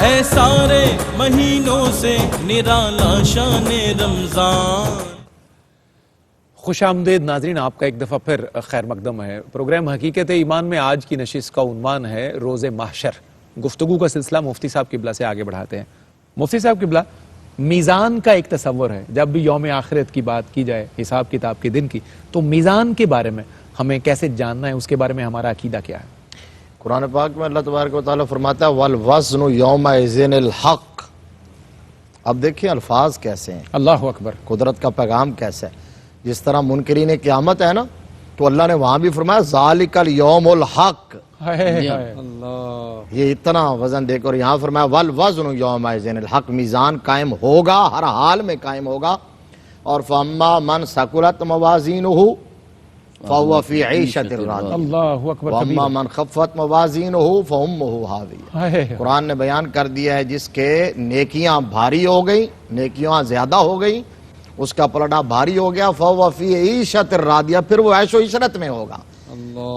ہے سارے مہینوں سے نرالا شان رمضان۔ خوش آمدید ناظرین، آپ کا ایک دفعہ پھر خیر مقدم ہے۔ پروگرام حقیقت ایمان میں آج کی نشست کا عنوان ہے روز محشر۔ گفتگو کا سلسلہ مفتی صاحب قبلہ سے آگے بڑھاتے ہیں۔ مفتی صاحب قبلہ، میزان کا ایک تصور ہے، جب بھی یوم آخرت کی بات کی جائے، حساب کتاب کے دن کی، تو میزان کے بارے میں ہمیں کیسے جاننا ہے، اس کے بارے میں ہمارا عقیدہ کیا ہے؟ قرآن پاک میں اللہ تبارک و تعالیٰ فرماتا ہے وَالْوَزْنُ يَوْمَئِذٍ الْحَقُّ۔ اب دیکھیں الفاظ کیسے ہیں، اللہ اکبر، قدرت کا پیغام کیسا ہے۔ جس طرح منکرین قیامت ہے نا، تو اللہ نے وہاں بھی فرمایا ذَلِكَ الْيَوْمُ الْحَقُّ، یہ اتنا وزن دے کر یہاں فرمایا وَالْوَزْنُ يَوْمَئِذٍ الْحَقُّ، میزان قائم ہوگا، ہر حال میں قائم ہوگا۔ اور فَأَمَّا مَنْ ثَقُلَتْ مَوَازِينُهُ فَهُوَ فِي عِيشَةٍ رَاضِيَةٍ اللہ اکبر وَأَمَّا مَنْ خَفَّتْ مَوَازِينُهُ فَأُمُّهُ هَاوِيَةٌ۔ قرآن نے بیان کر دیا ہے جس کے نیکیاں بھاری ہو گئی، نیکیاں زیادہ ہو گئی، اس کا پلڑا بھاری ہو گیا، فَهُوَ فِي عِيشَةٍ رَاضِيَةٍ، پھر وہ عیش و عشرت میں ہوگا۔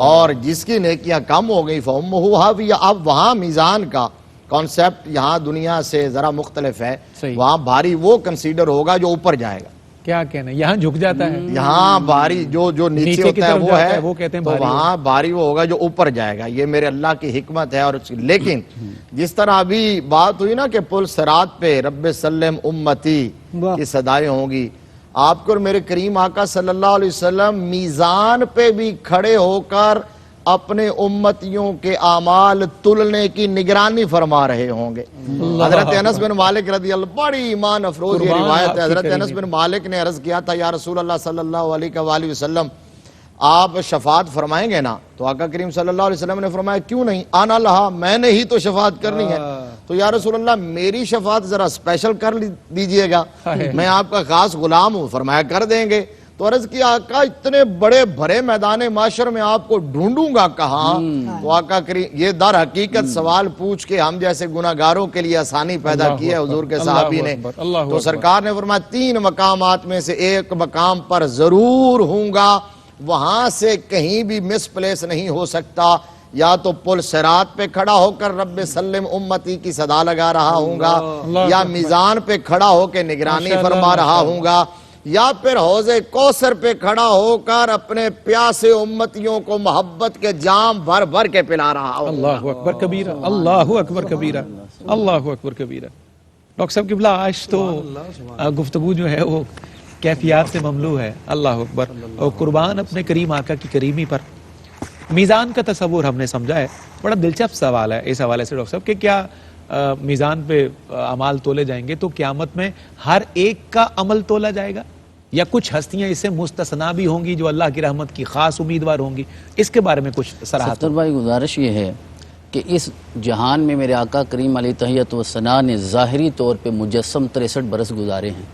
اور جس کی نیکیاں کم ہو گئی فَأُمُّهُ هَاوِيَةٌ۔ اب وہاں میزان کا کانسیپٹ یہاں دنیا سے ذرا مختلف ہے، وہاں بھاری وہ کنسیڈر ہوگا جو اوپر جائے گا۔ کیا کہنا ہے، یہاں جھک جاتا ہے، یہاں بھاری جو نیچے ہوتا ہے وہ ہے، وہ کہتے ہیں تو وہاں بھاری وہ ہوگا جو اوپر جائے گا۔ یہ میرے اللہ کی حکمت ہے۔ اور لیکن جس طرح ابھی بات ہوئی نا کہ پل صراط پہ رب سلم امتی کی صدائیں ہوں گی، آپ کو اور میرے کریم آقا صلی اللہ علیہ وسلم میزان پہ بھی کھڑے ہو کر اپنے امتیوں کے اعمال تلنے کی نگرانی فرما رہے ہوں گے۔ حضرت انس بن مالک رضی اللہ، بڑی ایمان افروز یہ روایت ہے۔ حضرت انس بن مالک نے عرض کیا تھا یا رسول اللہ صلی اللہ علیہ وآلہ وسلم، آپ شفاعت فرمائیں گے نا؟ تو آقا کریم صلی اللہ علیہ وسلم نے فرمایا کیوں نہیں، آنا لہا، میں نے ہی تو شفاعت کرنی ہے۔ تو یا رسول اللہ میری شفاعت ذرا اسپیشل کر دیجئے گا، میں آپ کا خاص غلام ہوں۔ فرمایا کر دیں گے۔ تو عرض کیا آقا اتنے بڑے بھرے میدان معاشر میں آپ کو ڈھونڈوں گا کہاں؟ تو آقا کریم یہ در حقیقت سوال پوچھ کے ہم جیسے گناہگاروں کے لیے آسانی پیدا کی ہے حضور کے صحابی نے۔ تو سرکار نے فرمایا 3 مقامات میں سے ایک مقام پر ضرور ہوں گا، وہاں سے کہیں بھی مس پلیس نہیں ہو سکتا۔ یا تو پل صراط پہ کھڑا ہو کر رب سلم امتی کی صدا لگا رہا ہوں گا، یا میزان پہ کھڑا ہو کے نگرانی فرما رہا ہوں گا، یا پھر حوض کوثر پہ کھڑا ہو کر اپنے پیاسے امتیوں کو محبت کے جام بھر بھر کے پلا رہا ہوں۔ اللہ اکبر کبیرہ، اللہ اکبر کبیرہ، اللہ اکبر کبیرہ۔ ڈاکٹر صاحب قبلہ، آج تو گفتگو جو ہے وہ کیفیات سے مملو ہے، اللہ اکبر، اور قربان اپنے کریم آقا کی کریمی پر۔ میزان کا تصور ہم نے سمجھا ہے، بڑا دلچسپ سوال ہے اس حوالے سے ڈاکٹر صاحب کہ کیا میزان پہ اعمال تولے جائیں گے تو قیامت میں ہر ایک کا عمل تولا جائے گا، یا کچھ ہستیاں اس سے مستثنا بھی ہوں گی جو اللہ کی رحمت کی خاص امیدوار ہوں گی؟ اس کے بارے میں کچھ صراحت۔ ستر بھائی گزارش یہ ہے کہ اس جہان میں میرے آقا کریم علیہ تحیت و ثنا نے ظاہری طور پہ مجسم 63 برس گزارے ہیں،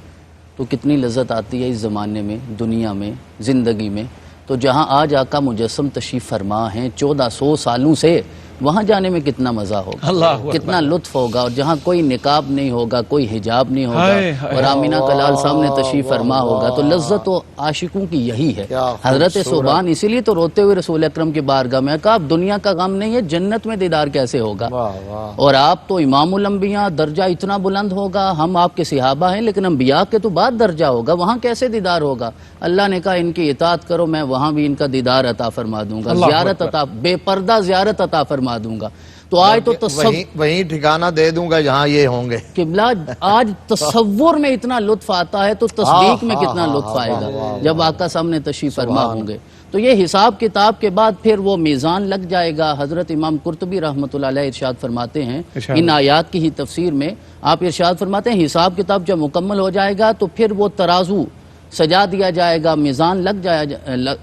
تو کتنی لذت آتی ہے اس زمانے میں، دنیا میں، زندگی میں۔ تو جہاں آج آقا مجسم تشریف فرما ہیں 1400 سالوں سے، وہاں جانے میں کتنا مزہ ہوگا، کتنا لطف ہوگا، اور جہاں کوئی نقاب نہیں ہوگا، کوئی حجاب نہیں ہوگا، اور آمینہ کلال سامنے تشریف فرما ہوگا، تو لذت و عاشقوں کی یہی ہے۔ حضرت صوبان اسی لیے تو روتے ہوئے رسول اکرم کی بارگاہ میں کہا اب دنیا کا غم نہیں ہے، جنت میں دیدار کیسے ہوگا؟ اور آپ تو امام الانبیاء، درجہ اتنا بلند ہوگا، ہم آپ کے صحابہ ہیں لیکن انبیاء کے تو بعد درجہ ہوگا، وہاں کیسے دیدار ہوگا؟ اللہ نے کہا ان کی اطاعت کرو، میں وہاں بھی ان کا دیدار عطا فرما دوں گا، زیارت عطا، بے پردہ زیارت عطا فرما دوں گا۔ تو آج تو وہیں ٹھکانہ دے دوں گا جہاں یہ ہوں گے۔ قبلہ آج تصور میں اتنا لطف آتا ہے تو تصدیق میں کتنا لطف آئے گا جب آقا سامنے تشریف فرما ہوں گے۔ تو یہ حساب کتاب کے بعد پھر وہ میزان لگ جائے گا۔ حضرت امام قرطبی رحمۃ اللہ علیہ ارشاد فرماتے ہیں ان آیات کی ہی تفسیر میں، آپ ارشاد فرماتے ہیں حساب کتاب جب مکمل ہو جائے گا تو پھر وہ ترازو سجا دیا جائے گا، میزان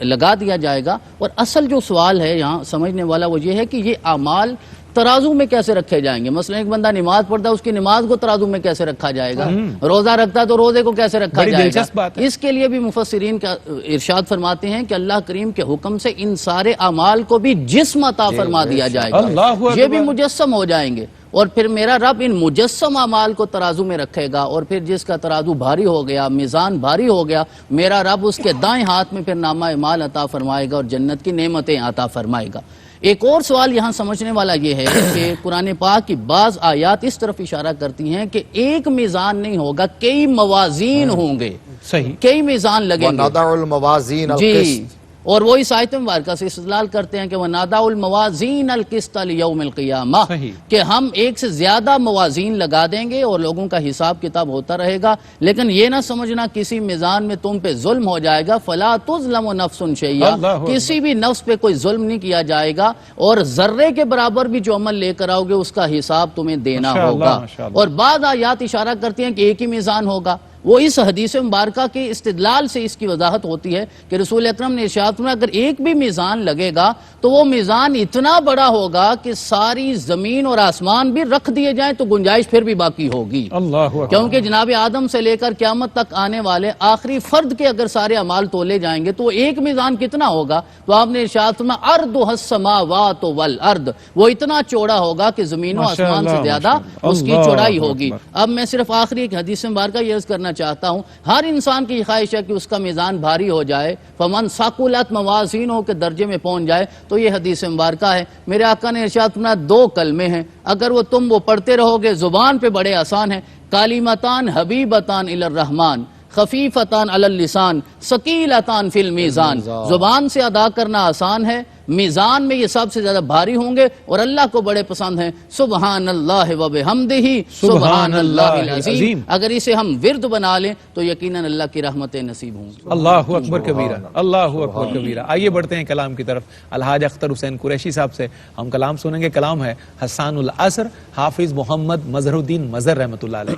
لگا دیا جائے گا۔ اور اصل جو سوال ہے یہاں سمجھنے والا وہ یہ ہے کہ یہ اعمال ترازو میں کیسے رکھے جائیں گے؟ مثلا ایک بندہ نماز پڑھتا ہے، اس کی نماز کو ترازو میں کیسے رکھا جائے گا؟ روزہ رکھتا ہے تو روزے کو کیسے رکھا جائے گا؟ اس کے لیے بھی مفسرین کا ارشاد فرماتے ہیں کہ اللہ کریم کے حکم سے ان سارے اعمال کو بھی جسم عطا فرما دیا جائے گا، یہ بھی مجسم ہو جائیں گے، اور پھر میرا رب ان مجسم اعمال کو ترازو میں رکھے گا، اور پھر جس کا ترازو بھاری ہو گیا، میزان بھاری ہو گیا، میرا رب اس کے دائیں ہاتھ میں پھر نامہ اعمال عطا فرمائے گا اور جنت کی نعمتیں عطا فرمائے گا۔ ایک اور سوال یہاں سمجھنے والا یہ ہے کہ قرآن پاک کی بعض آیات اس طرف اشارہ کرتی ہیں کہ ایک میزان نہیں ہوگا، کئی موازین ہوں گے، صحیح، کئی میزان لگیں گے. وَنَضَعُ الْمَوَازِينَ جی، الْقِسْطَ. اور وہ اس آیت مبارکہ سے استدلال کرتے ہیں کہ وَنَضَعُ الْمَوَازِينَ الْقِسْطَ لِيَوْمِ الْقِيَامَةِ، صحیح. کہ ہم ایک سے زیادہ موازین لگا دیں گے اور لوگوں کا حساب کتاب ہوتا رہے گا. لیکن یہ نہ سمجھنا کسی میزان میں تم پہ ظلم ہو جائے گا. فَلَا تُظْلَمُ نَفْسٌ شَيْئًا، اللہ کسی بھی نفس پہ کوئی ظلم نہیں کیا جائے گا، اور ذرے کے برابر بھی جو عمل لے کر آؤ گے اس کا حساب تمہیں دینا ماشاء اللہ، ہوگا. ماشاء اللہ. اور بعض آیات اشارہ کرتی ہیں کہ ایک ہی میزان ہوگا. وہ اس حدیث مبارکہ کے استدلال سے اس کی وضاحت ہوتی ہے کہ رسول اکرم نے ارشاد فرمایا اگر ایک بھی میزان لگے گا تو وہ میزان اتنا بڑا ہوگا کہ ساری زمین اور آسمان بھی رکھ دیے جائیں تو گنجائش پھر بھی باقی ہوگی. اللہ اکبر. کیونکہ جناب آدم سے لے کر قیامت تک آنے والے آخری فرد کے اگر سارے اعمال تولے جائیں گے تو وہ ایک میزان کتنا ہوگا؟ تو آپ نے ارشاد فرمایا ارضھا السماوات والارض، وہ اتنا چوڑا ہوگا کہ زمین و ماشاء آسمان سے اللہ، زیادہ ماشاء اس کی اللہ چوڑائی اکبر. ہوگی. اب میں صرف آخری ایک حدیث مبارکہ یہ عرض کرنا چاہتا ہوں، ہر انسان کی خواہش ہے کہ اس کا میزان بھاری ہو جائے، فمن ثقلت موازینہ کے درجے میں پہنچ جائے. تو یہ حدیث مبارکہ ہے. میرے آقا نے ارشاد فرمایا دو کلمے ہیں، اگر وہ تم پڑھتے رہو گے زبان پہ بڑے آسان ہیں، کلمتان حبیبتان الی الرحمن خفیفتان علی اللسان ثقیلتان فی المیزان. زبان سے ادا کرنا آسان ہے، میزان میں یہ سب سے زیادہ بھاری ہوں گے اور اللہ کو بڑے پسند ہیں. سبحان اللہ و بحمدہ سبحان اللہ العظیم. اگر اسے ہم ورد بنا لیں تو یقیناً اللہ کی رحمتیں نصیب ہوں گی. اللہ اکبر کبیرہ، اللہ اکبر کبیرہ. آئیے بڑھتے ہیں کلام کی طرف. الحاج اختر حسین قریشی صاحب سے ہم کلام سنیں گے. کلام ہے حسان العصر حافظ محمد مظہر الدین مظہر رحمۃ اللہ علیہ.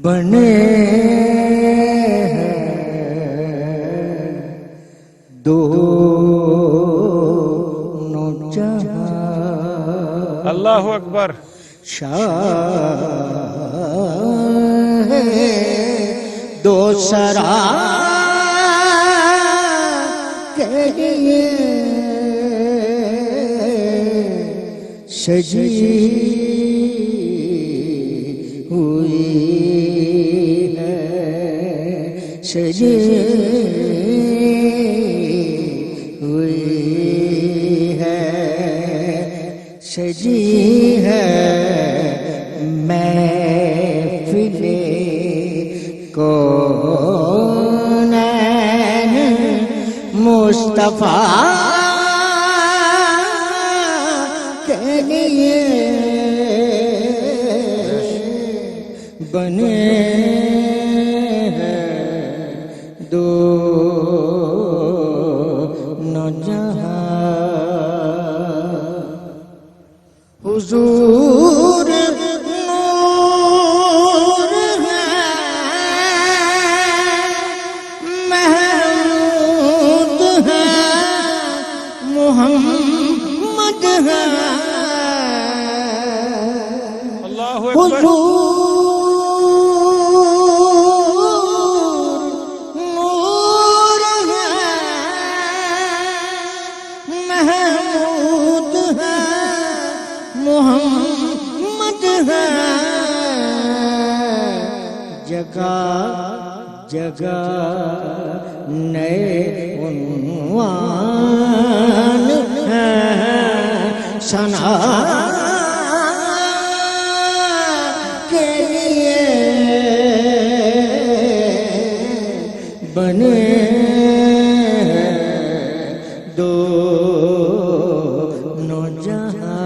بنے دونوں جہاں اللہ اکبر. شاہ دو سرا کے لیے سجی ہوئی ہے، سجی ہوئی ہے، سجی ہے محفل کونین مصطفیٰ کے لیے بنے ہیں دونوں جہاں. حضور نور ہے، محمود ہے، محمد ہے. اللہ اکبر. نور ہے، محمود ہے، محمد ہے. جگہ جگہ نئے عنوان ہیں ثنا کے لیے بنے دونوں جہاں.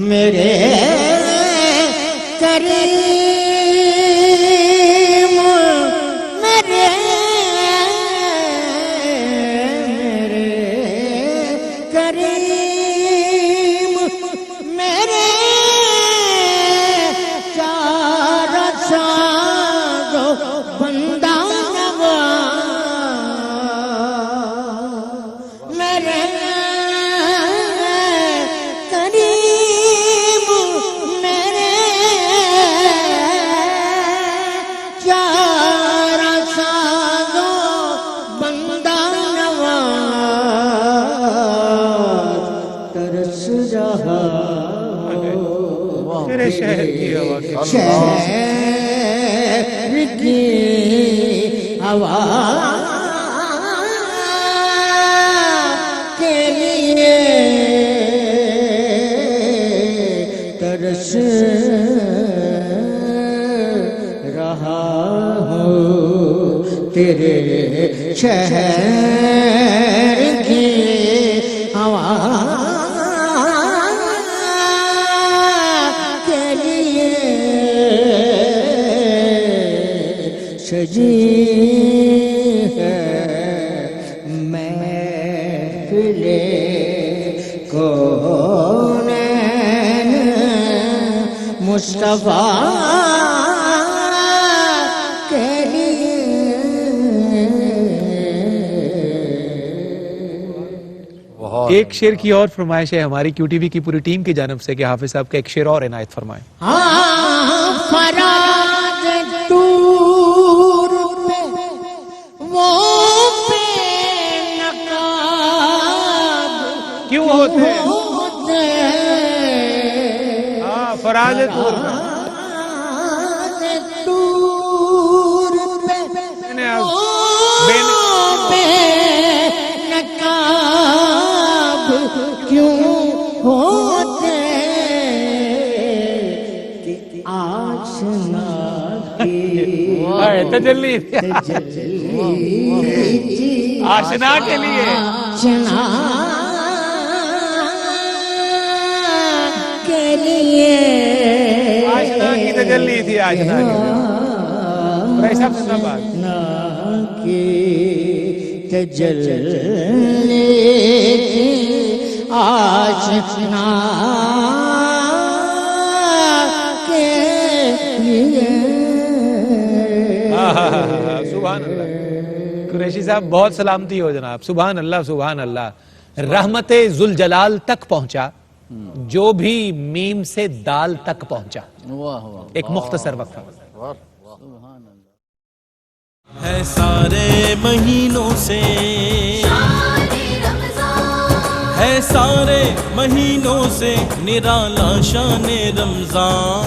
میرے کریم میرے کریم میرے چار سازو بندہ نواز. میرے کریم میرے چار سازو بندہ نواز. میرے شہر کی ہوا کے شہر کی ہوا کے لیے ترس رہا ہوں تیرے شہر کی ہوا کے لیے سجی ہے محفل کونین مصطفیٰ کے لیے ایک شعر کی اور فرمائش ہے ہماری کیو ٹی وی کی پوری ٹیم کی جانب سے کہ حافظ صاحب کا ایک شعر اور عنایت فرمائیں. ہاں فراز دور پہ وہ بے نقاب کیوں ہوتے ہیں؟ ہوتے ہاں فراز دور میں فراز دور پہ بے بے نقاب کیوں ہوتے کہ آشنا کی تجلی آشنا کے لیے آشنا کے لیے آشنا کی تجلی تھی آشنا کی ایسا سننا بات کی تجلی آشنا کے لیے. سبحان اللہ. قریشی صاحب بہت سلامتی ہو جناب. سبحان اللہ سبحان اللہ. رحمت ذوالجلال تک پہنچا جو بھی میم سے دال تک پہنچا. واہ واہ ایک مختصر وقفہ. ہے سارے مہینوں سے ہے سارے مہینوں سے نرالا شان رمضان.